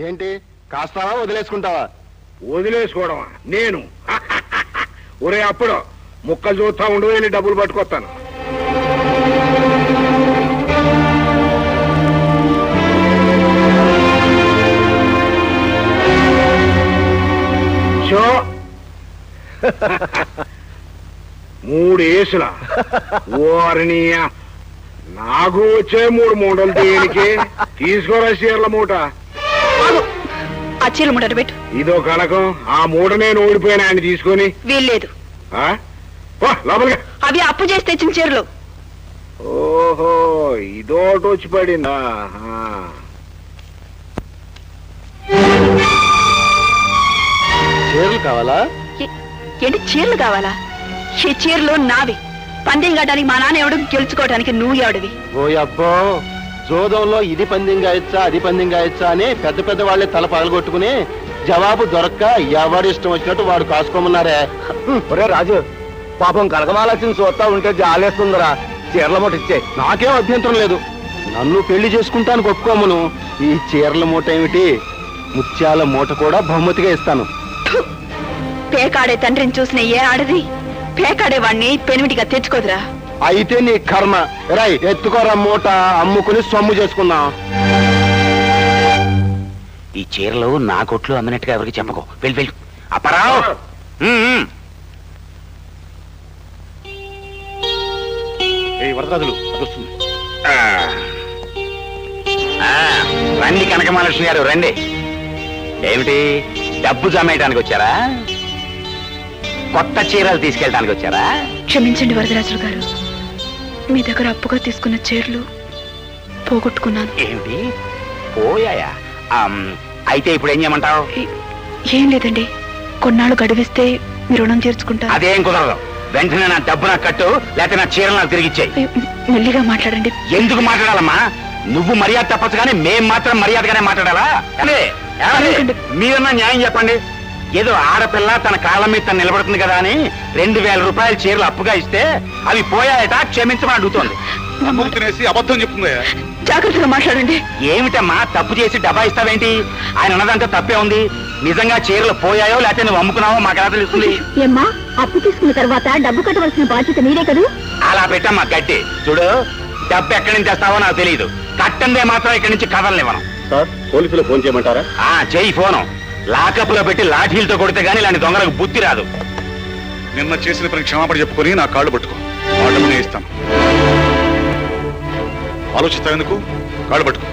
ఏంటి కాస్తావా వదిలేసుకుంటావా? వదిలేసుకోవడమా నేను? ఒరే అప్పుడు ముక్కలు చూస్తా ఉండు, వెళ్ళి డబ్బులు పట్టుకొస్తాను. షో 3 ఏసులా ఓరిని నాకు వచ్చే 3 మూటలు దేనికి? తీసుకోరా చీరల మూట. ఆ చీరల మూట పెట్టు. ఇదో కనకం, ఆ మూట నేను ఓడిపోయినా ఆయన తీసుకొని. వీల్లేదు. లోపలిగా. అవి అప్పు చేసి తెచ్చిన చీరలు. ఓహో, ఇదోటి వచ్చి పడిందా? చీరలు కావాలా? ఏంటి చీరలు కావాలా? ఈ చీరలు నావి. పందెం కట్టడానికి మా నాన్న ఎవడు, గెలుచుకోవడానికి నువ్వు ఎవడివి? ఓ అబ్బో, జోదంలో ఇది పందెం గాయచ్చా అది పందెం గాయచ్చా అని పెద్ద పెద్ద వాళ్ళే తల పగలగొట్టుకుని జవాబు దొరక్క ఎవడు ఇష్టం వచ్చినట్టు వాడు కాసుకోమన్నారే. ఒరే రాజు, పాపం కనకమాలక్ష్మి చూస్తా ఉంటే జాలేస్తుందిరా. చీరల మూట ఇచ్చే. నాకేం అభ్యంతరం లేదు. నన్ను పెళ్లి చేసుకుంటాను ఒప్పుకోమను. ఈ చీరల మూట ఏమిటి, ముత్యాల మూట కూడా బహుమతిగా ఇస్తాను. పేకాడే తండ్రిని చూసిన ఏ ఆడది పేకాడే వాణ్ణి పెనిమిటిగా తెచ్చుకోదురా. అయితే నీ కర్మ. రై ఎత్తుకోరా మూట, అమ్ముకుని సొమ్ము చేసుకుందాం. ఈ చీరలు నా కొట్లు అమ్మినట్టుగా ఎవరికి చెప్పకో. వెళ్ళి వెళ్ళు. అపరావు వరదరాజులు రండి కనకమహాలక్ష్మి గారు, రండి. ఏమిటి, డబ్బు జమేయడానికి వచ్చారా? కొత్త చీరలు తీసుకెళ్ళడానికి వచ్చారా? క్షమించండి వరదరాజులు గారు, మీ దగ్గర అప్పుగా తీసుకున్న చీరలు పోగొట్టుకున్నాను. ఏమిటి, పోయాయా? అయితే ఇప్పుడు ఏం చేయమంటావు? ఏం లేదండి, కొన్నాళ్ళు గడివిస్తే మీ రుణం తీర్చుకుంటా. అదేం కుదరదు. వెంటనే నా డబ్బు నాకు కట్టు, లేకపోతే నా చీరలు నాకు తిరిగిచ్చాయి. మెల్లిగా మాట్లాడండి. ఎందుకు మాట్లాడాలమ్మా? నువ్వు మర్యాద తప్పచ్చు కానీ మేం మాత్రం మర్యాదగానే మాట్లాడాలా? మీరన్నా న్యాయం చెప్పండి. ఏదో ఆడపిల్ల తన కాళ్ళ మీద తను నిలబడుతుంది కదా అని 2000 రూపాయల చీరలు అప్పుగా ఇస్తే అవి పోయాయట, క్షమించమని అడుగుతోంది. అబద్ధం చెప్తుంది. జాగ్రత్తగా మాట్లాడండి. ఏమిటమ్మా, తప్పు చేసి డబ్బా ఇస్తావేంటి? ఆయన ఉన్నదంతా తప్పే ఉంది. నిజంగా చీరలు పోయాయో లేకపోతే నువ్వు అమ్ముకున్నావో మాకు ఎలా తెలుస్తుంది? ఏమ్మా, అప్పు తీసుకున్న తర్వాత డబ్బు కట్టవలసిన బాధ్యత మీరే కదా. అలా పెట్టమ్మా గట్టి. చూడు, డబ్బు ఎక్కడి నుంచి తెస్తావో నాకు తెలియదు. కట్టందే మాత్రం ఇక్కడి నుంచి కదలనివ్వను. సార్, పోలీసులు ఫోన్ చేయమంటారా? చెయ్యి ఫోను. లాకప్లో పెట్టి లాఠీలతో కొడితే గానీ ఇలాంటి దొంగలకు బుద్ధి రాదు. నిన్న చేసిన పని క్షమాపణ చెప్పుకొని నా కాళ్ళు పట్టుకో, ఆ డబ్బునే ఇస్తాను. ఆలోచిస్తావెందుకు? కాళ్ళు పట్టుకో.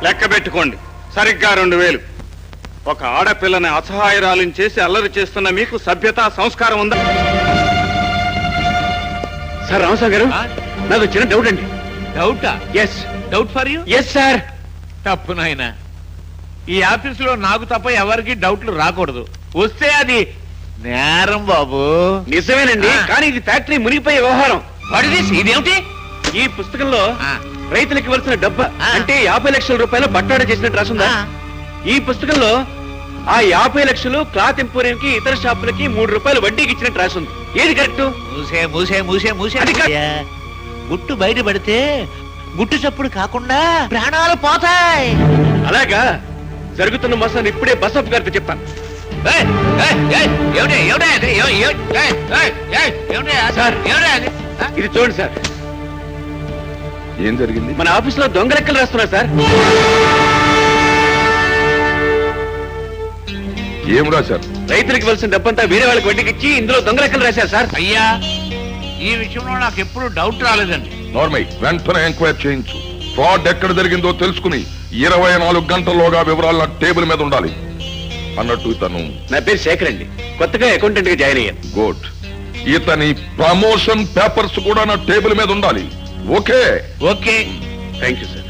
లెక్క పెట్టుకోండి, సరిగ్గా 2000. ఒక ఆడపిల్లని అసహాయరాలను చేసి అల్లరి చేస్తున్న మీకు సభ్యత సంస్కారం ఉందా? సార్ రామసాగర్ గారు, నాకు చిన్న డౌట్ అండి. డౌటా? Yes. Doubt for you? Yes sir. తప్పు నాయన, ఈ ఆఫీసులో నాకు తప్ప ఎవరికి డౌట్లు రాకూడదు. వస్తే అది నేరం బాబు. నిజమేనండి, కానీ ఇది ఫ్యాక్టరీ మునిగిపోయే వ్యవహారం. ఇదేమిటి? ఈ పుస్తకంలో రైతులకు ఇవ్వాల్సిన డబ్బు అంటే 50 లక్షల రూపాయలు బట్టాడ చేసినట్టు రాసుందా? ఈ పుస్తకంలో ఆ 50 లక్షలు క్లాత్ ఎంపోరియంకి ఇతర షాపులకి 3 రూపాయలు వడ్డీకి ఇచ్చినట్టు రాసుంది. ఏది కరెక్ట్? మూసే మూసే మూసే మూసే. గుట్టు బయట పడితే గుట్టు చప్పుడు కాకుండా ప్రాణాలు పోతాయి. అలాగా, జరుగుతున్న మోసాన్ని ఇప్పుడే బసప్ గారితో చెప్తాను. ఇది చూడండి సార్. ఏం జరిగింది? మన ఆఫీస్ లో దొంగ లెక్కలు రాస్తున్నారు సార్. ఏం రాశారు? రైతులకు ఇవ్వాల్సిన డబ్బంతా వేరే వాళ్ళకి వడ్డీకి ఇచ్చి ఇందులో దొంగ లెక్కలు రాశారు సార్. అయ్యా, ఈ విషయంలో నాకు ఎప్పుడు డౌట్ రాలేదండి. నార్మల్, వెంటనే ఎంక్వైరీ చేయించు. ఫ్రాడ్ ఎక్కడ జరిగిందో తెలుసుకుని 24 గంటల్లోగా వివరాలు నాకు టేబుల్ మీద ఉండాలి. అన్నట్టు ఇతను? నా పేరు శేఖర్ అండి, కొత్తగా అకౌంటెంట్ గా జాయిన్ అయ్యాను. గుడ్. ఇతని ప్రమోషన్ పేపర్స్ కూడా నా టేబుల్ మీద ఉండాలి. Okay? Okay, thank you sir.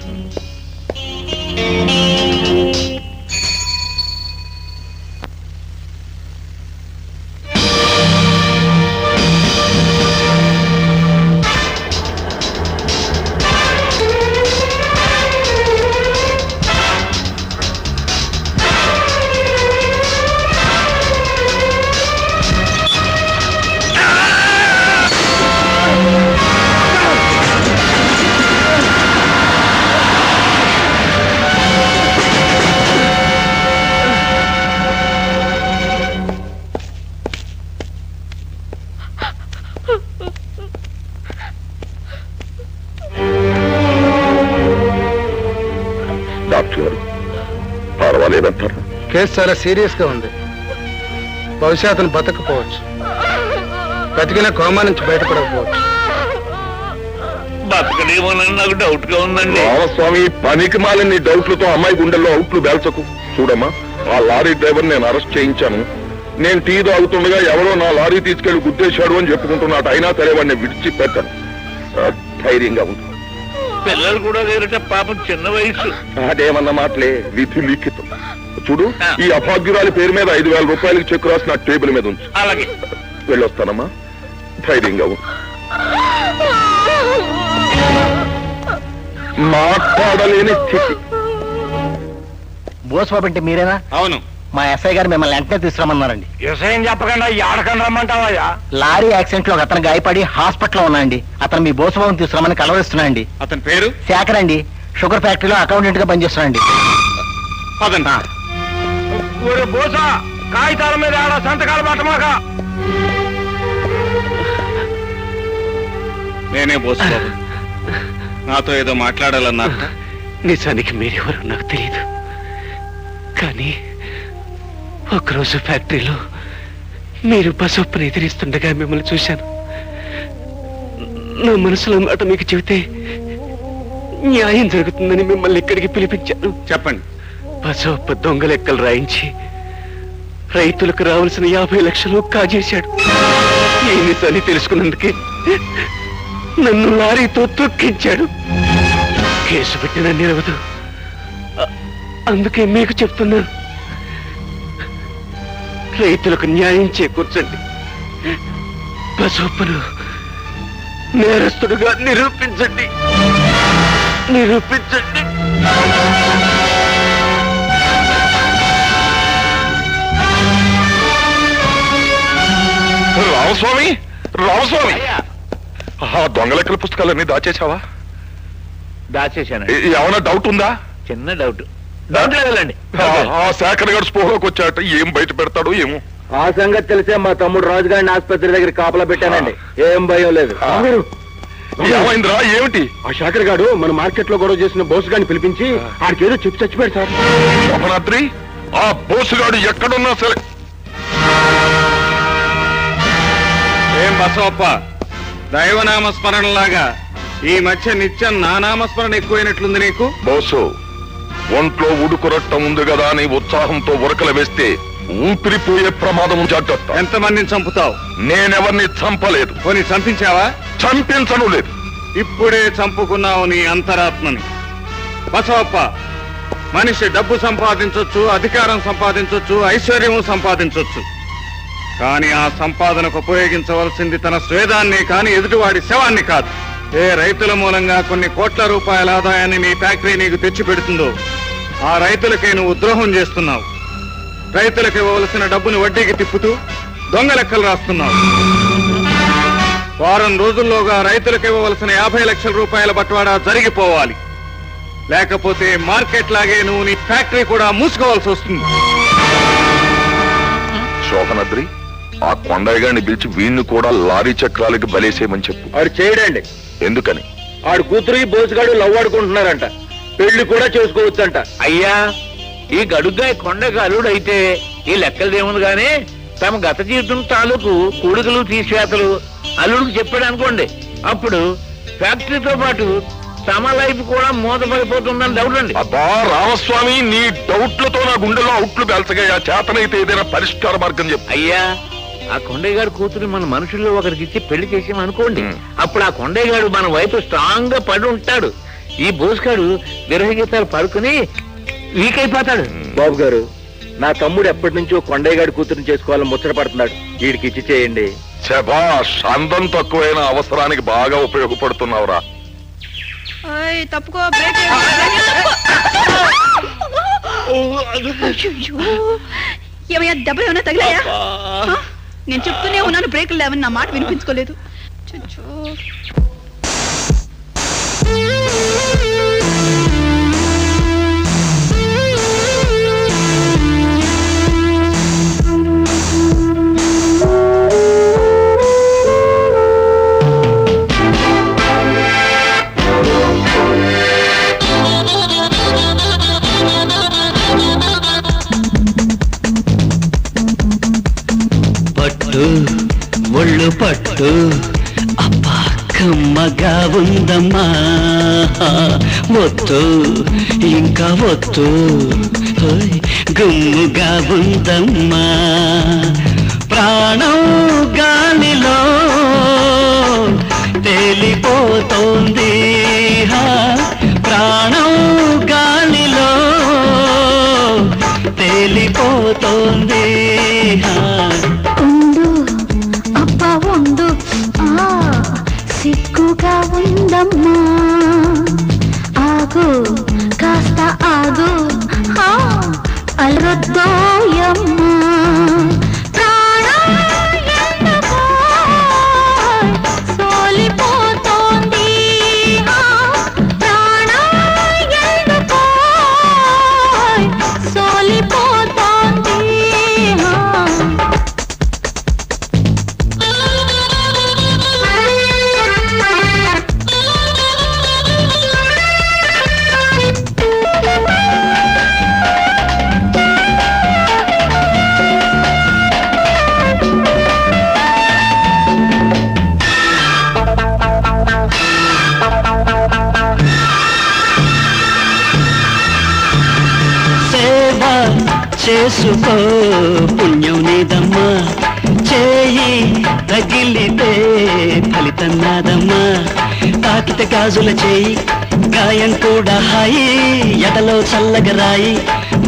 Case చాలా సీరియస్ గా ఉంది. బహుశా అతను బతకపోవచ్చు, బతికిన కోమా నుంచి బయటపడకపోవచ్చు. బతకడేమోనని నాకు డౌట్ గా ఉందండి. రామస్వామి, పనికి మాలిన నీ డౌట్లతో అమ్మాయి గుండెల్లో అవుట్లు బేల్చకు. చూడమ్మా, ఆ లారీ డ్రైవర్ నేను అరెస్ట్ చేయించాను. నేను టీ తాగుతుండగా ఎవరో నా లారీ తీసుకెళ్లి గుద్దేశాడు అని చెప్పుకుంటున్నాడు. అయినా సరే వాడిని విడిచిపెట్టాను. ధైర్యంగా ఉంటుంది. పిల్లలు కూడా వేరట, పాపం చిన్న వయసు. అదేమన్న మాటలే, విధి లిఖితం. చూడు, ఈ అభాగ్యురాలి పేరు మీద 5,000 రూపాయలకి చెక్ రాసి నా టేబుల్ మీద ఉంచు. అలాగే. వెళ్ళొస్తానమ్మా, ధైర్యంగా ఉంది. మాట్లాడలేని స్థితి. బోస్బాబు అంటే మీరేనా? అవును. మా ఎస్ఐ గారు మిమ్మల్ని వెంటనే తీసుకురమ్మన్నారండి. వ్యవసాయం చెప్పకుండా ఆడకండి రమ్మంటావా? లారీ యాక్సిడెంట్ లో అతను గాయపడి హాస్పిటల్లో ఉన్నాయండి. అతను మీ బోసుబాబుని తీసుకురమ్మని కలవరిస్తున్నాయండి. అతని పేరు శేఖర్ అండి. షుగర్ ఫ్యాక్టరీలో అకౌంటెంట్ గా పనిచేస్తున్నాండి. అదంతా బోసా కాగితాల మీద ఆడ సంతకాలు పట్టమాక. నేనే బోసుబాబు. నాతో ఏదో మాట్లాడాలన్నారు. నిజానికి మీరెవరో నాకు తెలియదు, కానీ ఒకరోజు ఫ్యాక్టరీలో మీరు బసొప్పని ఎదిరిస్తుండగా మిమ్మల్ని చూశాను. నా మనసులో మాట మీకు చెబితే న్యాయం జరుగుతుందని మిమ్మల్ని ఇక్కడికి పిలిపించాను. చెప్పండి. బసొప్ప దొంగ లెక్కలు రాయించి రైతులకు రావాల్సిన 50 లక్షలు కాజేశాడు. ఈ నిజాన్ని తెలుసుకున్నందుకే నన్ను లారీతో తొక్కించాడు. కేసు పెట్టిన నిలవదు, అందుకే మీకు చెప్తున్నాను, రైతులకు న్యాయం చేకూర్చండి. బసొప్పను నేరస్తుడుగా నిరూపించండి. రామస్వామి, రామస్వామి, ఆ దొంగ లెక్కల పుస్తకాలన్నీ దాచేశావా? దాచేశానండి. ఏమైనా డౌట్ ఉందా? చిన్న డౌట్. డౌట్ లేదండి. ఆ శేఖర్ గారు స్పోలోకి వచ్చాట, ఏం బయట పెడతాడో ఏమో. ఆ సంగతి తెలిసే మా తమ్ముడు రాజుగారిని ఆసుపత్రి దగ్గర కాపలా పెట్టానండి. ఏం భయం లేదు. ఏమైందిరా? ఏమిటి? ఆ శేఖర్ గారు మన మార్కెట్ లో గొడవ చేసిన బోసు గారిని పిలిపించి ఆడికి ఏదో చెప్పి చచ్చిపోయాడు సార్. శోభనాద్రి, ఆ బోసుగాడు ఎక్కడున్నా సరే. ఏం బసవప్ప, దైవనామ స్మరణలాగా ఈ మధ్య నిత్యం నా నామస్మరణ ఎక్కువైనట్లుంది నీకు? బోసు, ఒంట్లో ఉడుకురట్టం ఉంది కదా అని ఉత్సాహంతో ఉరకలు వేస్తే ఊపిరిపోయే ప్రమాదం. జాగ్రత్త. ఎంతమందిని చంపుతావు? నేనెవరిని చంపలేదు. కొని చంపించావా? చంపించను లేదు. ఇప్పుడే చంపుకున్నావు నీ అంతరాత్మని. బసవప్ప, మనిషి డబ్బు సంపాదించొచ్చు, అధికారం సంపాదించొచ్చు, ఐశ్వర్యము సంపాదించొచ్చు, కానీ ఆ సంపాదనకు ఉపయోగించవలసింది తన స్వేదాన్ని కాని ఎదుటివాడి శవాన్ని కాదు. ఏ రైతుల మూలంగా కొన్ని కోట్ల రూపాయల ఆదాయాన్ని నీ ఫ్యాక్టరీ నీకు తెచ్చిపెడుతుందో ఆ రైతులకే నువ్వు ద్రోహం చేస్తున్నావు. రైతులకు ఇవ్వవలసిన డబ్బుని వడ్డీకి తిప్పుతూ దొంగ లెక్కలు రాస్తున్నావు. వారం రోజుల్లోగా రైతులకు ఇవ్వవలసిన 50 లక్షల రూపాయల బట్వాడా జరిగిపోవాలి. లేకపోతే మార్కెట్ లాగే నువ్వు నీ ఫ్యాక్టరీ కూడా మూసుకోవాల్సి వస్తుంది. శోభనాద్రి, ఆ కొండయ్య గారిని పిలిచి వీణ్ణి కూడా లారీ చక్రాలకి బలేసేయమని చెప్పు. ఆడు చేయడండి. ఎందుకని? ఆడు కూతురు బోసుగాడు లవ్ ఆడుకుంటున్నారంట. పెళ్లి కూడా చేసుకోవచ్చంట. అయ్యా, ఈ గడుగ్గాయ కొండకు అల్లుడు అయితే ఈ లెక్కలదేముంది గానీ తమ గత జీవితం తాలూకు కూడుకలు తీసివేతలు అల్లుడికి చెప్పాడు అనుకోండి, అప్పుడు ఫ్యాక్టరీతో పాటు తమ లైఫ్ కూడా మూతపడిపోతుందని డౌట్ అండి. అబ్బా రామస్వామి, నీ డౌట్లతో నా గుండెలో అవుట్లు బెల్చగా చేతనైతే ఏదైనా పరిష్కార మార్గం చెప్పు. అయ్యా, ఆ కొండయ్య గారి కూతురు మన మనుషుల్లో ఒకరికి ఇచ్చి పెళ్లి చేసామనుకోండి, అప్పుడు ఆ కొండయ్య గారు మన వైపు స్ట్రాంగ్ గా పడి ఉంటాడు. ఈ బోసుగాడు విరహ గీతాలు పడుకుని వీక్ అయిపోతాడు. బాబు గారు, నా తమ్ముడు ఎప్పటి నుంచో కొండయ్య గారి కూతురుని చేసుకోవాలని ముచ్చట పడుతున్నాడు. వీడికి ఇచ్చి చేయండి. శభాష్, అందం తక్కువైన అవసరానికి బాగా ఉపయోగపడుతున్నావురా. తప్పుకో. ఏమయ్యా, దెబ్బలు ఏమైనా తగిలాయా? నేను చెప్తూనే ఉన్నాను బ్రేకులు లేవని, నా మాట వినిపించుకోలేదు. పట్టు అబ్బా కమ్మగా ఉందమ్మా ఒత్తు ఇంకా ఒత్తు గుమ్ముగా ఉందమ్మా ప్రాణం గాలిలో తేలిపోతోంది ప్రాణం గాలిలో తేలిపోతోంది ఉండు అబ్బా ఉండు సిగ్గుగా ఉందమ్మా ఆగు కాస్త ఆగు అలరొద్దోయమ్మా చేసుకో పుణ్యం నీదమ్మా చేయి తగిలితే ఫలితం నాదమ్మా తాకితే గాజుల చేయి గాయం కూడా హాయి ఎదలో చల్లగా రాయి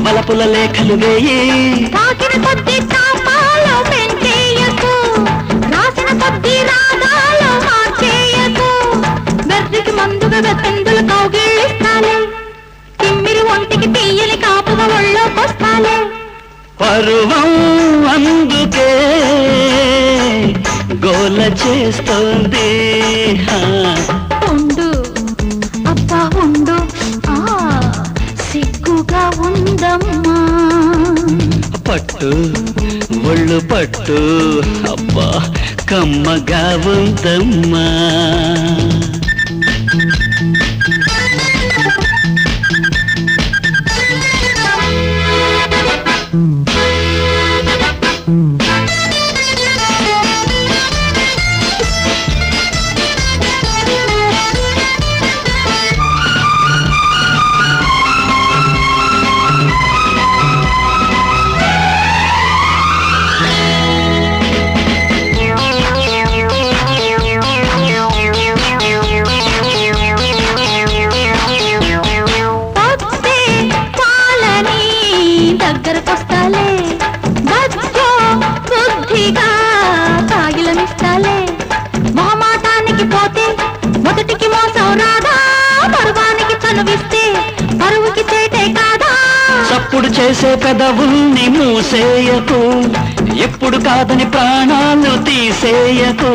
వలపుల లేఖలు వేయి తాకిన కొద్ది తాపాలో పెంచేయకు రాసిన కొద్ది రాగాలో మార్చేయకు బెర్రికి మందుగా వెత్తందులు కౌగిళ్ళిస్తాలే తిమ్మిరి ఒంటికి తీయని కాపుగా ఒళ్ళోకొస్తాలే పరువం అందుకే గోల చేస్తోంది ఉండు అబ్బా ఉండు సిగ్గుగా ఉందమ్మా పట్టు ఒళ్ళు పట్టు అబ్బా కమ్మగా ఉందమ్మా చప్పుడు చేసే పెదవుల్ని మూసేయకు ఎప్పుడు కాదని ప్రాణాలు తీసేయకు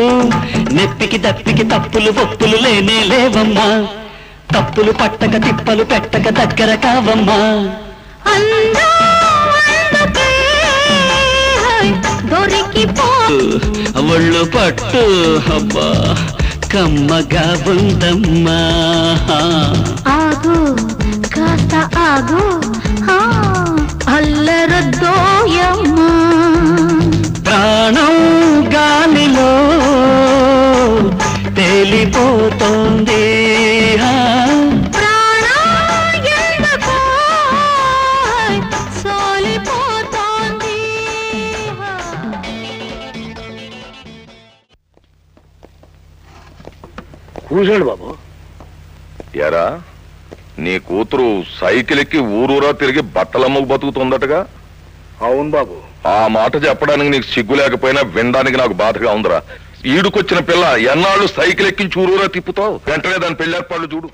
నెప్పికి దప్పికి తప్పులు ఒప్పులు లేనే లేవమ్మా తప్పులు పట్టక తిప్పలు పెట్టక దగ్గర కావమ్మా ఒళ్ళు పట్టు అబ్బా కమ్మగా ఉందమ్మా ఆగు కాస్త ఆగు అల్లరద్దోయమ్మా ప్రాణం గాలిలో తేలిపోతోంది కూర్చోండి బాబు. ఎరా నీ కూతురు సైకిల్ ఎక్కి ఊరూరా తిరిగి బట్టలమ్మకు బతుకుతుందటగా? అవును బాబు. ఆ మాట చెప్పడానికి నీకు సిగ్గు లేకపోయినా వినడానికి నాకు బాధగా ఉందిరా. ఈడుకొచ్చిన పిల్ల ఎన్నాళ్ళు సైకిల్ ఎక్కించి ఊరూరా తిప్పుతావు? వెంటనే దాని పెళ్లి ఏర్పాట్లు చూడు.